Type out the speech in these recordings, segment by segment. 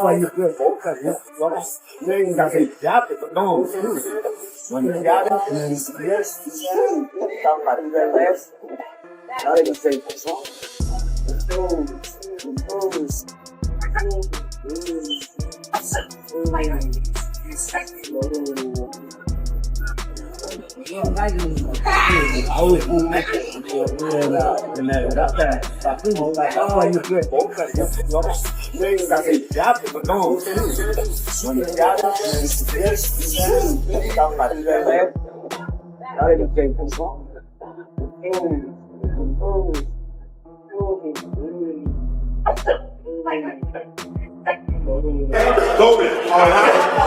Why you good? Then you got to jab it, but no. When you got it, then yes, come back to the left. Now they can say, Doble.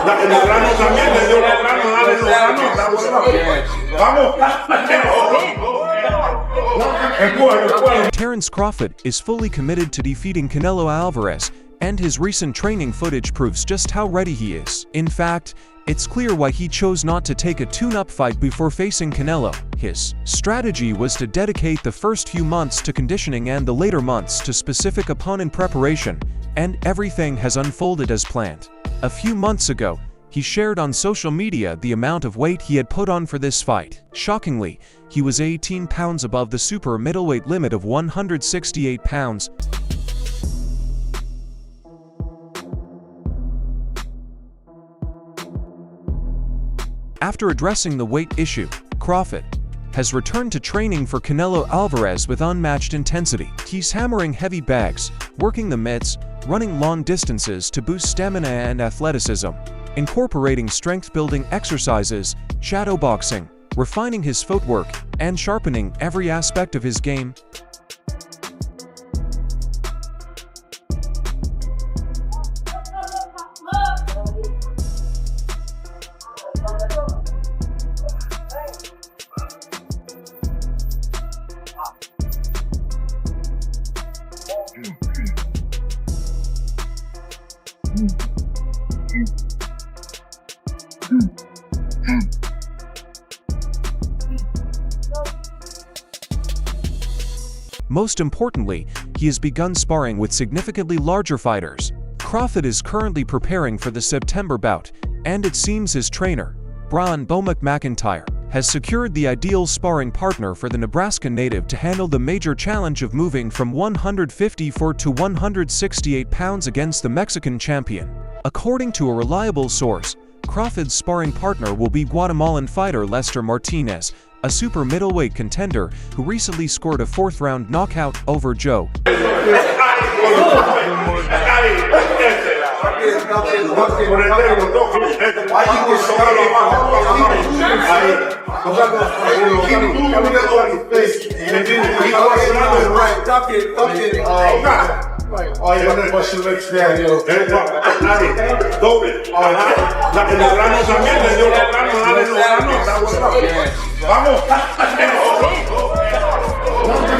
En los granos también le dio los granos, dale los granos. Vamos. Terence Crawford is fully committed to defeating Canelo Alvarez, and his recent training footage proves just how ready he is. In fact, it's clear why he chose not to take a tune-up fight before facing Canelo. His strategy was to dedicate the first few months to conditioning and the later months to specific opponent preparation, and everything has unfolded as planned. A few months ago, he shared on social media the amount of weight he had put on for this fight. Shockingly, he was 18 pounds above the super middleweight limit of 168 pounds. After addressing the weight issue, Crawford has returned to training for Canelo Alvarez with unmatched intensity. He's hammering heavy bags, working the mitts, running long distances to boost stamina and athleticism, incorporating strength-building exercises, shadowboxing, refining his footwork, and sharpening every aspect of his game. Most importantly, he has begun sparring with significantly larger fighters. Crawford is currently preparing for the September bout, and it seems his trainer, Brian "Bo" McIntyre, has secured the ideal sparring partner for the Nebraska native to handle the major challenge of moving from 154 to 168 pounds against the Mexican champion. According to a reliable source, Crawford's sparring partner will be Guatemalan fighter Lester Martinez, a super middleweight contender who recently scored a fourth-round knockout over Joe.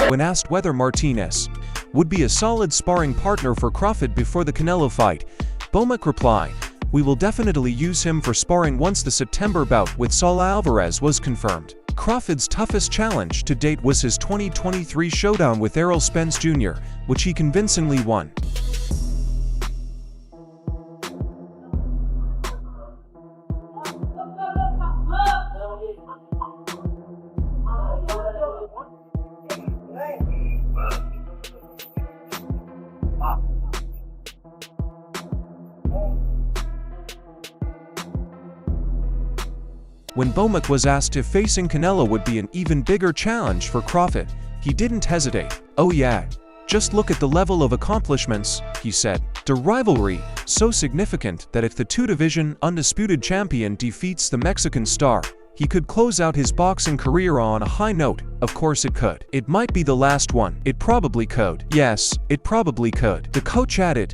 When asked whether Martinez would be a solid sparring partner for Crawford before the Canelo fight, Bomac replied, "We will definitely use him for sparring once the September bout with Saul Alvarez was confirmed." Crawford's toughest challenge to date was his 2023 showdown with Errol Spence Jr., which he convincingly won. When Bomac was asked if facing Canelo would be an even bigger challenge for Crawford, he didn't hesitate. "Oh yeah, just look at the level of accomplishments," he said. "The rivalry, so significant that if the two-division undisputed champion defeats the Mexican star, he could close out his boxing career on a high note. Of course it could. It might be the last one. It probably could. Yes, it probably could." The coach added,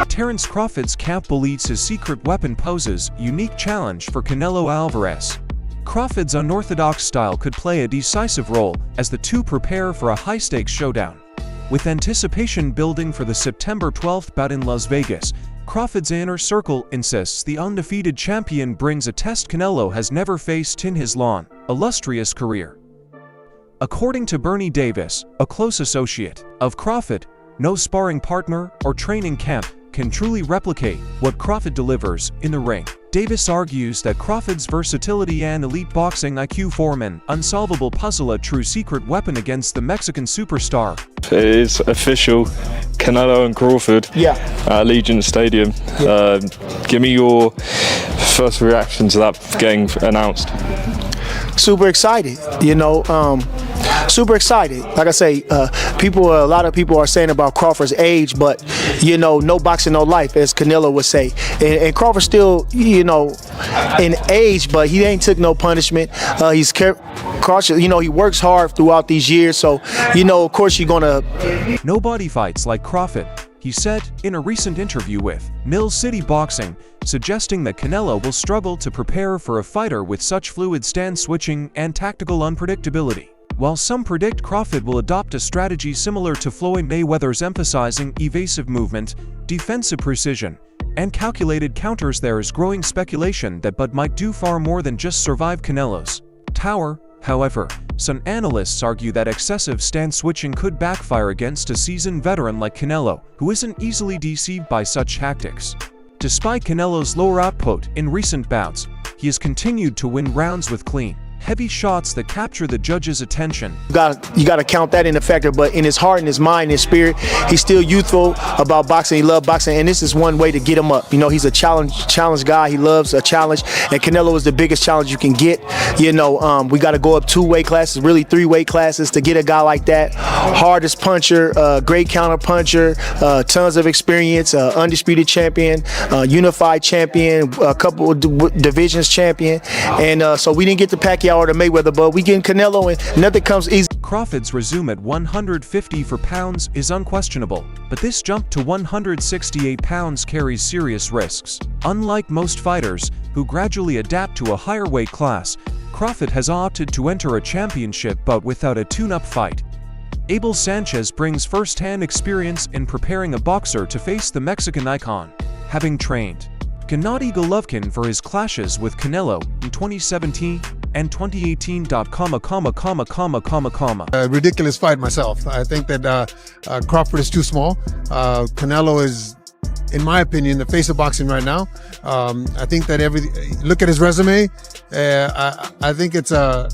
Terence Crawford's camp believes his secret weapon poses a unique challenge for Canelo Alvarez. Crawford's unorthodox style could play a decisive role as the two prepare for a high-stakes showdown. With anticipation building for the September 12th bout in Las Vegas, Crawford's inner circle insists the undefeated champion brings a test Canelo has never faced in his long, illustrious career. According to Bernie Davis, a close associate of Crawford, no sparring partner or training camp can truly replicate what Crawford delivers in the ring. Davis argues that Crawford's versatility and elite boxing IQ form an unsolvable puzzle, a true secret weapon against the Mexican superstar. It is official, Canelo and Crawford at Allegiant Stadium. Give me your first reaction to that getting announced. Super excited, super excited. Like I say, a lot of people are saying about Crawford's age, but no boxing, no life, as Canelo would say. And Crawford still, in age, but he ain't took no punishment. He's cautious, he works hard throughout these years. So, of course you're gonna. Nobody fights like Crawford, he said in a recent interview with Mill City Boxing, suggesting that Canelo will struggle to prepare for a fighter with such fluid stance switching and tactical unpredictability. While some predict Crawford will adopt a strategy similar to Floyd Mayweather's, emphasizing evasive movement, defensive precision, and calculated counters, there is growing speculation that Bud might do far more than just survive Canelo's tower. However, some analysts argue that excessive stance switching could backfire against a seasoned veteran like Canelo, who isn't easily deceived by such tactics. Despite Canelo's lower output in recent bouts, he has continued to win rounds with clean, heavy shots that capture the judge's attention. You got to count that in the factor, but in his heart, in his mind, in his spirit, he's still youthful about boxing. He loves boxing, and this is one way to get him up. He's a challenge guy. He loves a challenge, and Canelo is the biggest challenge you can get. We got to go up 2 weight classes, really 3 weight classes to get a guy like that. Hardest puncher, great counter puncher, tons of experience, undisputed champion, unified champion, a couple of divisions champion, and so we didn't get the Pacquiao or the Mayweather, but we getting Canelo, and nothing comes easy. Crawford's resume at 154 pounds is unquestionable, but this jump to 168 pounds carries serious risks. Unlike most fighters who gradually adapt to a higher weight class, Crawford has opted to enter a championship bout without a tune-up fight. Abel Sanchez brings first-hand experience in preparing a boxer to face the Mexican icon, having trained Gennady Golovkin for his clashes with Canelo in 2017 and 2018. A ridiculous fight myself. I think that Crawford is too small. Canelo is, in my opinion, the face of boxing right now. I think that look at his resume. I think it's a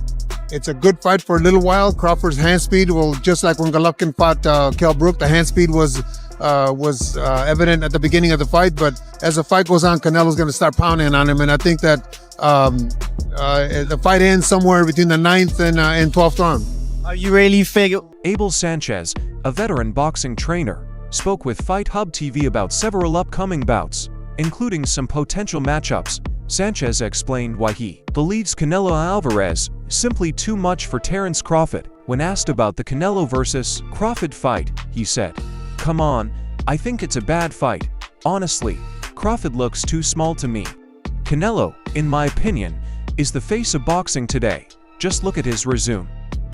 good fight for a little while. Crawford's hand speed will, just like when Golovkin fought Kell Brook, the hand speed was evident at the beginning of the fight, but as the fight goes on, Canelo's going to start pounding on him, and I think that the fight ends somewhere between the 9th and 12th round. Are you really figure? Abel Sanchez, a veteran boxing trainer, spoke with Fight Hub TV about several upcoming bouts, including some potential matchups. Sanchez explained why he believes Canelo Alvarez is simply too much for Terence Crawford. When asked about the Canelo versus Crawford fight, he said, "Come on, I think it's a bad fight. Honestly, Crawford looks too small to me. Canelo, in my opinion, is the face of boxing today. Just look at his resume.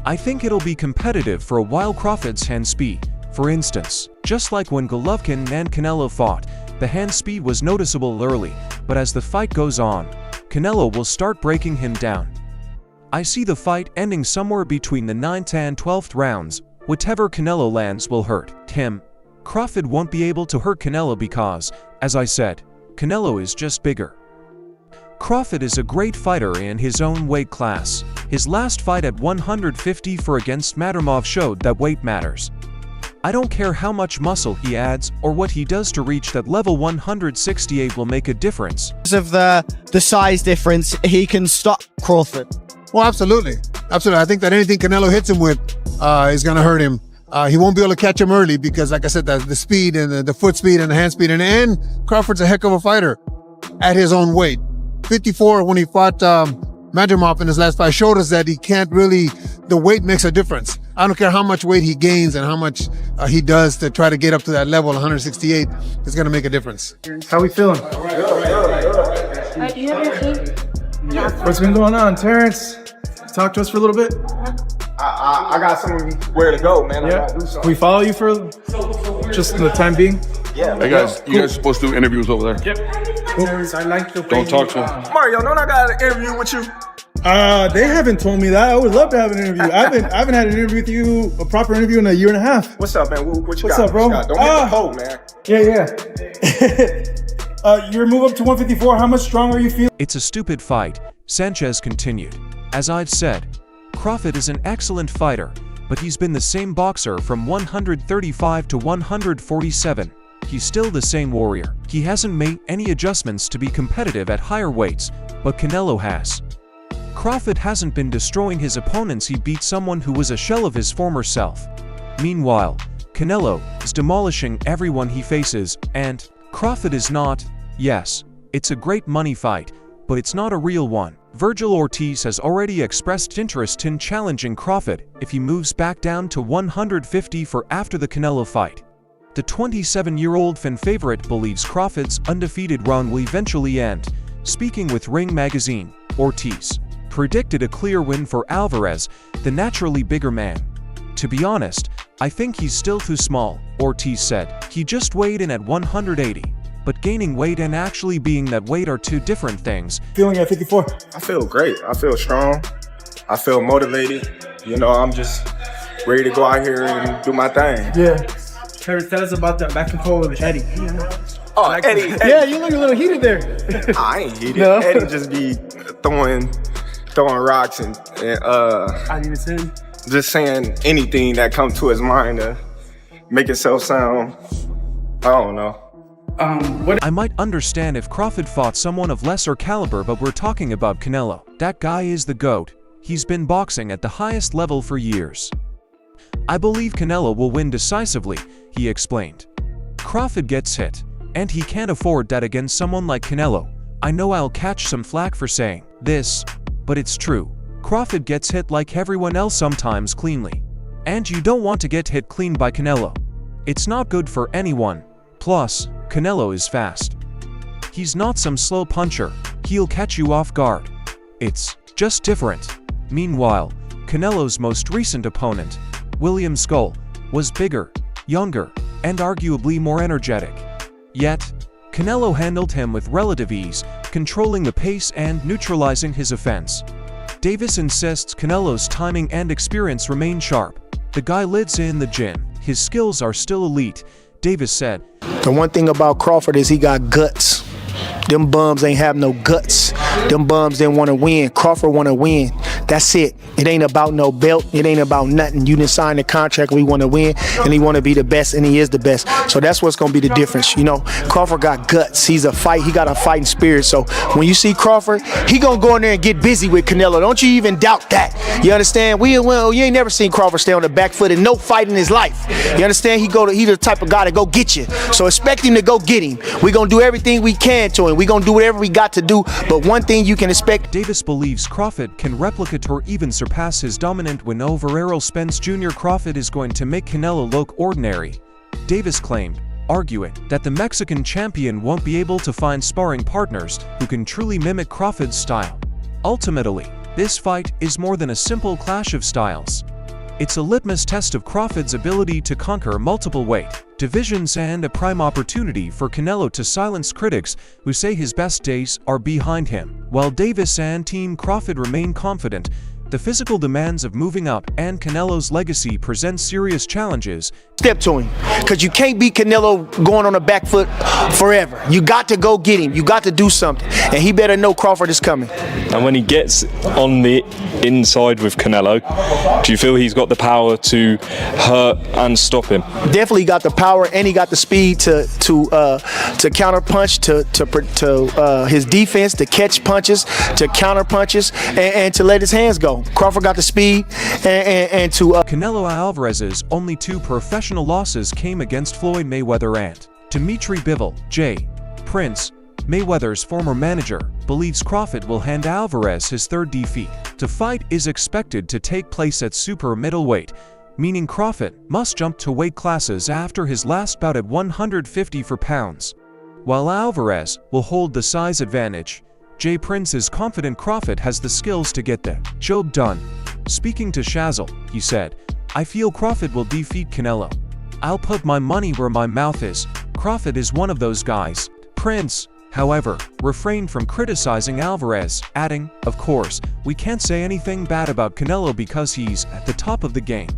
I think it'll be competitive for a while." Crawford's hand speed, for instance, just like when Golovkin and Canelo fought, the hand speed was noticeable early, but as the fight goes on, Canelo will start breaking him down. I see the fight ending somewhere between the 9th and 12th rounds. Whatever Canelo lands will hurt him. Crawford won't be able to hurt Canelo because, as I said, Canelo is just bigger. Crawford is a great fighter in his own weight class. His last fight at 154 against Madrimov showed that weight matters. I don't care how much muscle he adds or what he does to reach that level. 168 will make a difference. Because of the size difference, he can stop Crawford. Well, absolutely. Absolutely. I think that anything Canelo hits him with is going to hurt him. He won't be able to catch him early because, like I said, the speed and the foot speed and the hand speed. And Crawford's a heck of a fighter at his own weight. 54 when he fought Madrimov in his last fight showed us that he can't really, the weight makes a difference. I don't care how much weight he gains and how much he does to try to get up to that level. 168 is going to make a difference. How we feeling? Do you have your team? What's been going on, Terence? Talk to us for a little bit. I got somewhere to go, man. Yeah. Can we follow you for just the time being? Yeah. Hey guys, you guys are supposed to do interviews over there. Yep. Terence, I like the way Don't talk to him. Mario, don't I got an interview with you? They haven't told me that. I would love to have an interview. I haven't had an interview with you, a proper interview, in a year and a half. What's up, man? What you What's got? up, bro? Don't get the cold, man. Yeah. Your move up to 154, how much stronger are you feeling? It's a stupid fight, Sanchez continued. As I've said, Crawford is an excellent fighter, but he's been the same boxer from 135 to 147. He's still the same warrior. He hasn't made any adjustments to be competitive at higher weights, but Canelo has. Crawford hasn't been destroying his opponents. He beat someone who was a shell of his former self. Meanwhile, Canelo is demolishing everyone he faces, and Crawford is not. Yes, it's a great money fight, but it's not a real one. Virgil Ortiz has already expressed interest in challenging Crawford if he moves back down to 150 for after the Canelo fight. The 27-year-old fan favorite believes Crawford's undefeated run will eventually end. Speaking with Ring Magazine, Ortiz predicted a clear win for Alvarez, the naturally bigger man. To be honest, I think he's still too small, Ortiz said. He just weighed in at 180. But gaining weight and actually being that weight are two different things. Feeling at 54? I feel great. I feel strong. I feel motivated. You know, I'm just ready to go out here and do my thing. Yeah. Terence, tell us about that back and forth with Eddie. Oh, Eddie. Yeah, you look a little heated there. I ain't heated. No? Eddie just be throwing rocks and I didn't even say him. just saying anything that comes to his mind to make himself sound, I don't know. I might understand if Crawford fought someone of lesser caliber, but we're talking about Canelo. That guy is the GOAT. He's been boxing at the highest level for years. I believe Canelo will win decisively, he explained. Crawford gets hit, and he can't afford that against someone like Canelo. I know I'll catch some flack for saying this, but it's true. Crawford gets hit like everyone else, sometimes cleanly. And you don't want to get hit clean by Canelo. It's not good for anyone. Plus, Canelo is fast. He's not some slow puncher. He'll catch you off guard. It's just different. Meanwhile, Canelo's most recent opponent, William Skull, was bigger, younger, and arguably more energetic. Yet, Canelo handled him with relative ease, controlling the pace and neutralizing his offense. Davis insists Canelo's timing and experience remain sharp. The guy lives in the gym. His skills are still elite, Davis said. The one thing about Crawford is he got guts. Them bums ain't have no guts. Them bums didn't want to win. Crawford want to win. That's it. It ain't about no belt. It ain't about nothing. You didn't sign the contract. We want to win, and he want to be the best, and he is the best. So that's what's going to be the difference. You know, Crawford got guts. He got a fighting spirit. So when you see Crawford, he going to go in there and get busy with Canelo. Don't you even doubt that. You understand? You ain't never seen Crawford stay on the back foot in no fight in his life. You understand? He the type of guy to go get you. So expect him to go get him. We going to do everything we can to him. We going to do whatever we got to do. But one thing you can expect. Davis believes Crawford can replicate or even surpass his dominant win over Errol Spence Jr. Crawford is going to make Canelo look ordinary, Davis claimed, arguing that the Mexican champion won't be able to find sparring partners who can truly mimic Crawford's style. Ultimately, this fight is more than a simple clash of styles. It's a litmus test of Crawford's ability to conquer multiple weight divisions and a prime opportunity for Canelo to silence critics who say his best days are behind him. While Davis and Team Crawford remain confident, the physical demands of moving up and Canelo's legacy present serious challenges. Step to him, because you can't beat Canelo going on the back foot forever. You got to go get him. You got to do something, and he better know Crawford is coming. And when he gets on the inside with Canelo, do you feel he's got the power to hurt and stop him? Definitely got the power, and he got the speed to counter punch, to his defense, to catch punches, to counter punches, and to let his hands go. Crawford got the speed and to Canelo Alvarez's only two professional losses came against Floyd Mayweather and Dimitri Bivol. J. Prince, Mayweather's former manager, believes Crawford will hand Alvarez his third defeat. The fight is expected to take place at super middleweight, meaning Crawford must jump to weight classes after his last bout at 154 pounds. While Alvarez will hold the size advantage, Jay Prince is confident Crawford has the skills to get the job done. Speaking to Shazzle, he said, "I feel Crawford will defeat Canelo. I'll put my money where my mouth is. Crawford is one of those guys." Prince, however, refrained from criticizing Alvarez, adding, "Of course, we can't say anything bad about Canelo because he's at the top of the game.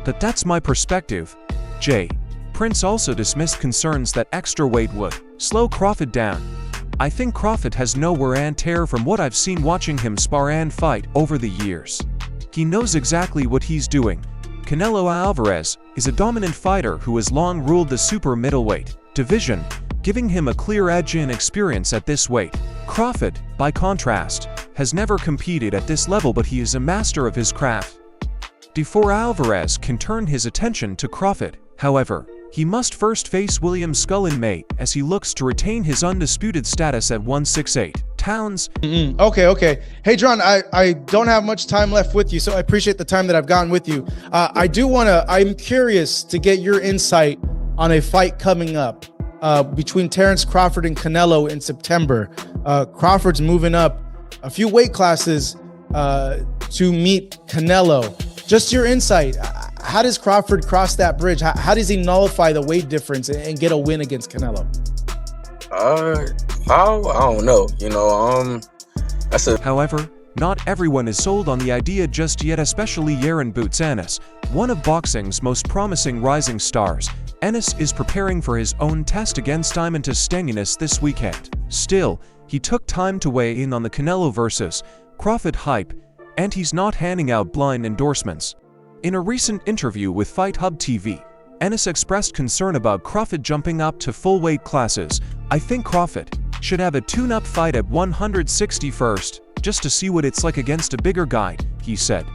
But that's my perspective." Jay Prince also dismissed concerns that extra weight would slow Crawford down. "I think Crawford has no wear and tear from what I've seen watching him spar and fight over the years. He knows exactly what he's doing. Canelo Alvarez is a dominant fighter who has long ruled the super middleweight division, giving him a clear edge in experience at this weight. Crawford, by contrast, has never competed at this level, but he is a master of his craft." Before Alvarez can turn his attention to Crawford, however, he must first face William Skull in May as he looks to retain his undisputed status at 168. Towns. Okay. Hey, John, I don't have much time left with you, so I appreciate the time that I've gotten with you. I'm curious to get your insight on a fight coming up between Terence Crawford and Canelo in September. Crawford's moving up a few weight classes to meet Canelo. Just your insight. How does Crawford cross that bridge? How does he nullify the weight difference and get a win against Canelo? I don't know. However, not everyone is sold on the idea just yet, especially Yaron Boots Ennis, one of boxing's most promising rising stars. Ennis is preparing for his own test against Diamantus Stennis this weekend. Still, he took time to weigh in on the Canelo vs. Crawford hype, and he's not handing out blind endorsements. In a recent interview with Fight Hub TV, Ennis expressed concern about Crawford jumping up to full weight classes. "I think Crawford should have a tune-up fight at 160 first, just to see what it's like against a bigger guy," he said.